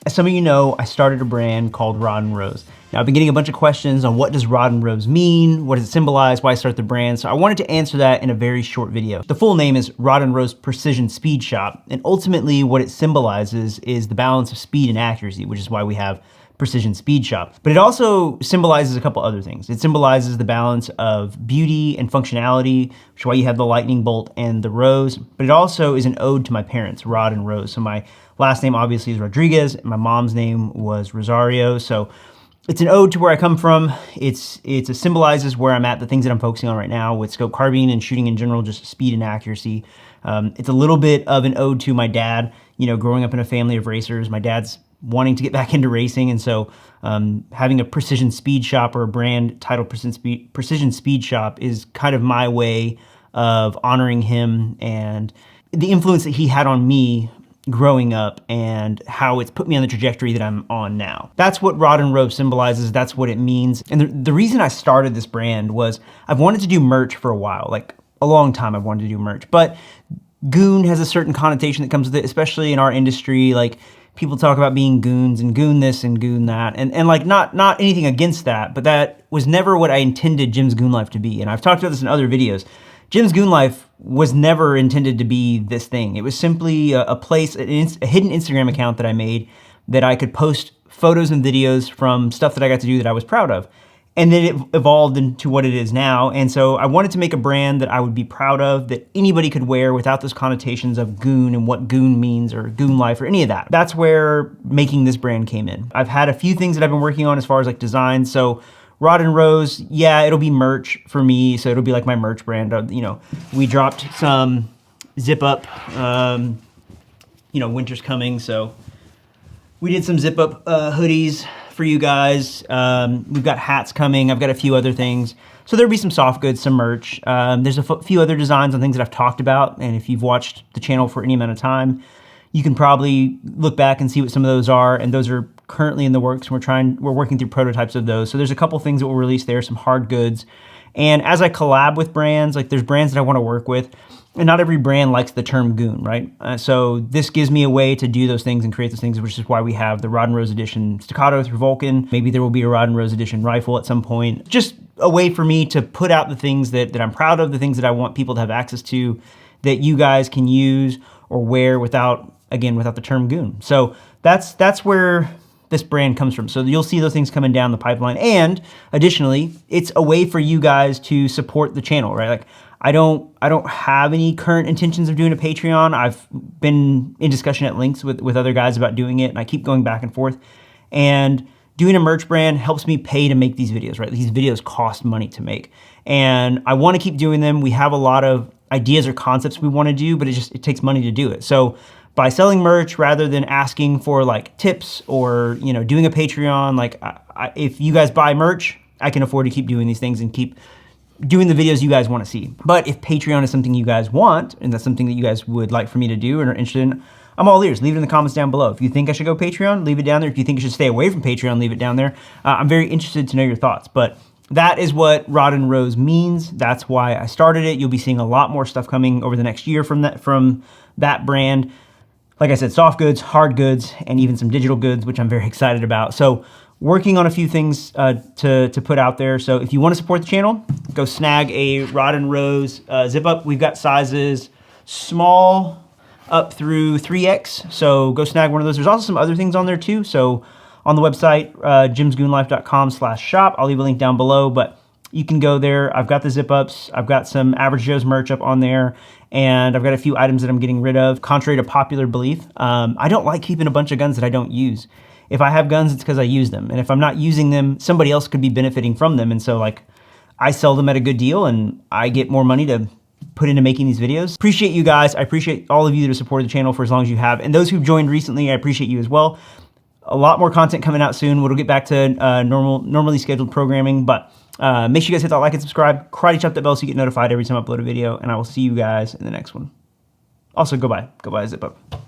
As some of you know, I started a brand called Rod and Rose. Now, I've been getting a bunch of questions on what does Rod and Rose mean, what does it symbolize, why start the brand, so I wanted to answer that in a very short video. The full name is Rod and Rose Precision Speed Shop, and ultimately what it symbolizes is the balance of speed and accuracy, which is why we have Precision Speed Shop. But it also symbolizes a couple other things. It symbolizes the balance of beauty and functionality, which is why you have the lightning bolt and the rose, but it also is an ode to my parents, Rod and Rose. So my last name obviously is Rodriguez, and my mom's name was Rosario, so it's an ode to where I come from. It symbolizes where I'm at, the things that I'm focusing on right now with scope carbine and shooting in general, just speed and accuracy. It's a little bit of an ode to my dad, you know, growing up in a family of racers. My dad's wanting to get back into racing, and so having a Precision Speed Shop or a brand titled Precision Speed Shop is kind of my way of honoring him and the influence that he had on me growing up and how it's put me on the trajectory that I'm on now. That's what Rod and Rose symbolizes. That's what it means. And the reason I started this brand was I've wanted to do merch for a while, like a long time I've wanted to do merch, but goon has a certain connotation that comes with it, especially in our industry. Like, people talk about being goons and goon this and goon that, and like not anything against that, but that was never what I intended Jim's Goon Life to be. And I've talked about this in other videos. Jim's Goon Life was never intended to be this thing. It was simply a place, a hidden Instagram account that I made that I could post photos and videos from stuff that I got to do that I was proud of. And then it evolved into what it is now. And so I wanted to make a brand that I would be proud of, that anybody could wear without those connotations of goon and what goon means or goon life or any of that. That's where making this brand came in. I've had a few things that I've been working on as far as like design. So Rod and Rose, yeah, it'll be merch for me. So it'll be like my merch brand. You know, we dropped some zip up, you know, winter's coming. So we did some zip up hoodies for you guys. We've got hats coming. I've got a few other things. So there'll be some soft goods, some merch. There's a few other designs on things that I've talked about. And if you've watched the channel for any amount of time, you can probably look back and see what some of those are. And those are currently in the works. We're working through prototypes of those. So there's a couple things that we'll release there, some hard goods. And as I collab with brands, like there's brands that I want to work with, and not every brand likes the term goon, right? So this gives me a way to do those things and create those things, which is why we have the Rod and Rose Edition Staccato through Vulcan. Maybe there will be a Rod and Rose Edition rifle at some point. Just a way for me to put out the things that I'm proud of, the things that I want people to have access to, that you guys can use or wear without the term goon. So that's where this brand comes from. So you'll see those things coming down the pipeline. And additionally, it's a way for you guys to support the channel, right? Like, I don't have any current intentions of doing a Patreon. I've been in discussion at lengths with other guys about doing it, and I keep going back and forth. And doing a merch brand helps me pay to make these videos, right? These videos cost money to make. And I want to keep doing them. We have a lot of ideas or concepts we want to do, but it takes money to do it. So by selling merch rather than asking for like tips or, you know, doing a Patreon, like if you guys buy merch, I can afford to keep doing these things and keep doing the videos you guys want to see. But if Patreon is something you guys want, and that's something that you guys would like for me to do and are interested in, I'm all ears. Leave it in the comments down below. If you think I should go Patreon, leave it down there. If you think I should stay away from Patreon, leave it down there. I'm very interested to know your thoughts. But that is what Rod and Rose means. That's why I started it. You'll be seeing a lot more stuff coming over the next year from that brand. Like I said, soft goods, hard goods, and even some digital goods, which I'm very excited about. So working on a few things to put out there. So if you want to support the channel, go snag a Rod and Rose zip up. We've got sizes small up through 3X. So go snag one of those. There's also some other things on there too. So on the website, jimsgoonlife.com/shop. I'll leave a link down below, but you can go there. I've got the zip ups. I've got some Average Joe's merch up on there. And I've got a few items that I'm getting rid of. Contrary to popular belief, I don't like keeping a bunch of guns that I don't use. If I have guns, it's because I use them. And if I'm not using them, somebody else could be benefiting from them. And so like, I sell them at a good deal and I get more money to put into making these videos. Appreciate you guys. I appreciate all of you that have supported the channel for as long as you have. And those who've joined recently, I appreciate you as well. A lot more content coming out soon. We'll get back to normally scheduled programming, but make sure you guys hit that like and subscribe. Karate chop that bell so you get notified every time I upload a video, and I will see you guys in the next one. Also, go buy a zip up.